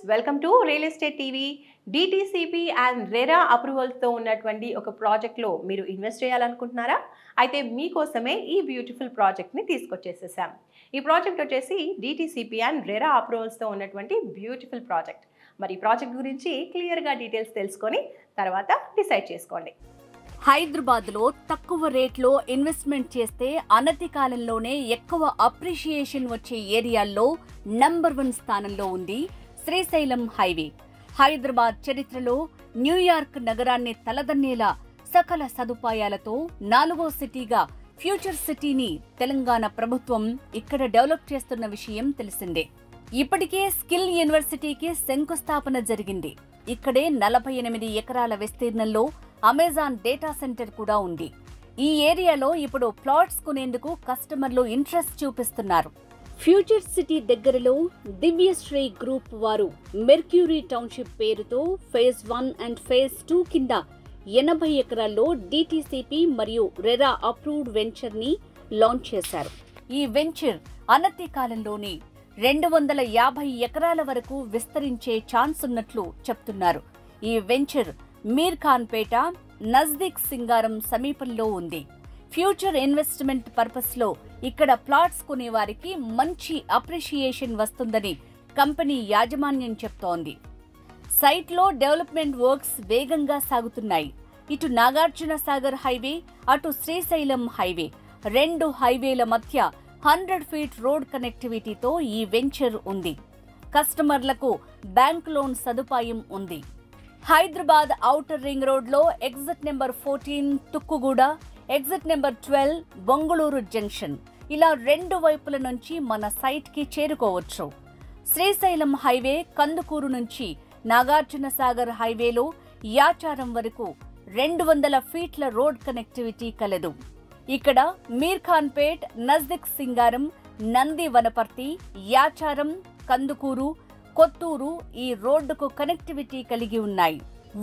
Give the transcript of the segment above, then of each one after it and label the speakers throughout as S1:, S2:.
S1: Welcome to real estate TV. DTCP and RERA అప్రూవల్స్తో ఉన్నటువంటి ఒక ప్రాజెక్ట్లో మీరు ఇన్వెస్ట్ చేయాలనుకుంటున్నారా? అయితే మీకోసమే ఈ బ్యూటిఫుల్ ప్రాజెక్ట్ని తీసుకొచ్చేసేసాం. ఈ ప్రాజెక్ట్ వచ్చేసి డిటిసిపి అండ్ రెరా అప్రూవల్స్తో ఉన్నటువంటి బ్యూటిఫుల్ ప్రాజెక్ట్. మరి ఈ ప్రాజెక్ట్ గురించి క్లియర్గా డీటెయిల్స్ తెలుసుకొని తర్వాత డిసైడ్ చేసుకోండి.
S2: హైదరాబాద్లో తక్కువ రేట్లో ఇన్వెస్ట్మెంట్ చేస్తే అనతి కాలంలోనే ఎక్కువ అప్రిషియేషన్ వచ్చే ఏరియాల్లో నంబర్ 1 స్థానంలో ఉంది శ్రీశైలం హైవే. హైదరాబాద్ చరిత్రలో న్యూయార్క్ నగరాన్ని తలదన్నేలా సకల సదుపాయాలతో 4వ సిటీగా ఫ్యూచర్ సిటీని తెలంగాణ ప్రభుత్వం ఇక్కడ డెవలప్ చేస్తున్న విషయం తెలిసిందే. ఇప్పటికే స్కిల్ యూనివర్సిటీకి శంకుస్థాపన జరిగింది. ఇక్కడే 48 ఎకరాల విస్తీర్ణంలో అమెజాన్ డేటా సెంటర్ కూడా ఉంది. ఈ ఏరియాలో ఇప్పుడు ప్లాట్స్ కొనేందుకు కస్టమర్లు ఇంట్రెస్ట్ చూపిస్తున్నారు. ఫ్యూచర్ సిటీ దగ్గరలో దివ్యశ్రీ గ్రూప్ వారు మెర్క్యూరీ టౌన్షిప్ పేరుతో ఫేజ్ 1 అండ్ ఫేజ్ 2 కింద 80 ఎకరాల్లో డిటిసిపి మరియు రెరా అప్రూవ్డ్ వెంచర్ ని లాంచ్ చేశారు. ఈ వెంచర్ అనతి కాలంలోనే 250 ఎకరాల వరకు విస్తరించే ఛాన్స్ ఉన్నట్లు చెప్తున్నారు. ఈ వెంచర్ మీర్ ఖాన్ పేట నజ్దీక్ సింగారం సమీపంలో ఉంది. ఫ్యూచర్ ఇన్వెస్ట్మెంట్ పర్పస్ లో ఇక్కడ ప్లాట్స్ కొనేవారికి మంచి అప్రిషియేషన్ వస్తుందని కంపెనీ యాజమాన్యం చెప్తోంది. సైట్ లో డెవలప్మెంట్ వర్క్స్ వేగంగా సాగుతున్నాయి. ఇటు నాగార్జున సాగర్ హైవే, అటు శ్రీశైలం హైవే, 2 హైవేల మధ్య 100 ఫీట్ రోడ్ కనెక్టివిటీతో ఈ వెంచర్ ఉంది. కస్టమర్లకు బ్యాంక్ లోన్ సదుపాయం ఉంది. హైదరాబాద్ ఔటర్ రింగ్ రోడ్ లో exit number 14 Tukkuguda, exit number 12 Bongulur junction, ఇలా 2 వైపుల నుంచి మన సైట్ కి చేరుకోవచ్చు. శ్రీశైలం హైవే కందుకూరు నుంచి నాగార్జున సాగర్ హైవేలో యాచారం వరకు 200 ఫీట్ల రోడ్ కనెక్టివిటీ కలదు. ఇక్కడ మీర్ ఖాన్ పేట్, నజ్దీక్ సింగారం, నంది వనపర్తి, యాచారం, కందుకూరు, కొత్తూరు ఈ రోడ్డుకు కనెక్టివిటీ కలిగి ఉన్నాయి.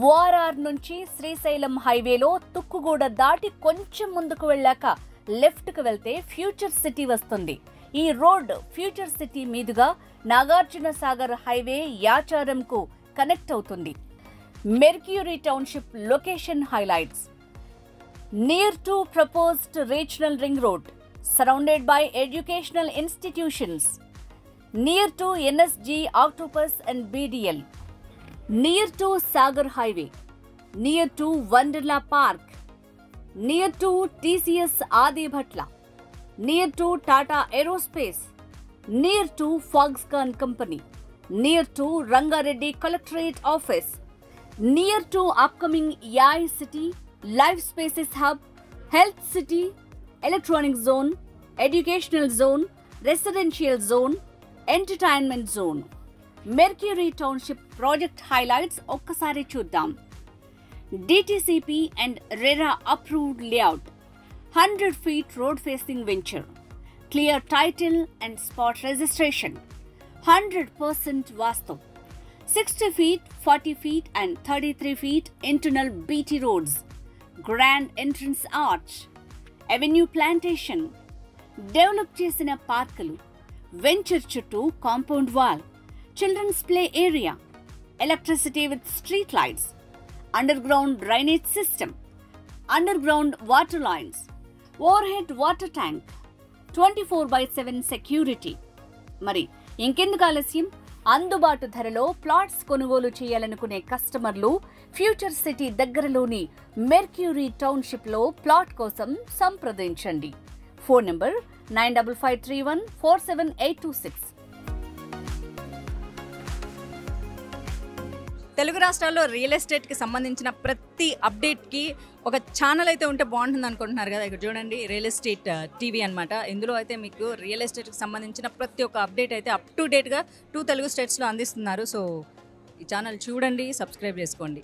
S2: ఓఆర్ఆర్ నుంచి శ్రీశైలం హైవేలో తుక్కుగూడ దాటి కొంచెం ముందుకు వెళ్ళాక లెఫ్ట్ కు వెళ్తే ఫ్యూచర్ సిటీ వస్తుంది. ఈ రోడ్ ఫ్యూచర్ సిటీ మీదుగా నాగార్జున సాగర్ హైవే యాచారంకు కనెక్ట్ అవుతుంది. Mercury township location highlights: near to proposed regional ring road, surrounded by educational institutions, near to NSG, Octopus and BDL, near to Sagar Highway, near to Wonderla Park, near to TCS Adi Bhatla, near to Tata Aerospace, near to Foxconn Company, near to Rangareddy Collectorate Office, near to upcoming AI City, Life Spaces Hub, Health City, Electronic Zone, Educational Zone, Residential Zone, Entertainment Zone. Mercury Township Project Highlights ఒక్కసారి చూద్దాం. DTCP and RERA approved layout, 100 feet road facing venture, clear title and spot registration, 100% vastu, 60 feet, 40 feet and 33 feet internal BT roads, grand entrance arch, avenue plantation, develop చేసిన పార్కులు, venture చుట్టూ compound wall, children's play area, electricity with street lights, underground drainage system, underground water lines, overhead water tank, 24/7 security. మరి ఇంకెందుకు ఆలస్యం? అందుబాటు ధరలో plots కొనుగోలు చేయాలనుకునే కస్టమర్లు ఫ్యూచర్ సిటీ దగ్గరలోని మెర్క్యూరీ టౌన్షిప్ లో ప్లాట్ కోసం సంప్రదించండి. Phone number 9553147826.
S3: తెలుగు రాష్ట్రాల్లో రియల్ ఎస్టేట్కి సంబంధించిన ప్రతి అప్డేట్కి ఒక ఛానల్ అయితే ఉంటే బాగుంటుంది అనుకుంటున్నారు కదా. ఇక్కడ చూడండి, రియల్ ఎస్టేట్ టీవీ అనమాట. ఇందులో అయితే మీకు రియల్ ఎస్టేట్కి సంబంధించిన ప్రతి ఒక్క అప్డేట్ అయితే అప్ టు డేట్గా 2 తెలుగు స్టేట్స్లో అందిస్తున్నారు. సో ఈ ఛానల్ చూడండి, సబ్స్క్రైబ్ చేసుకోండి.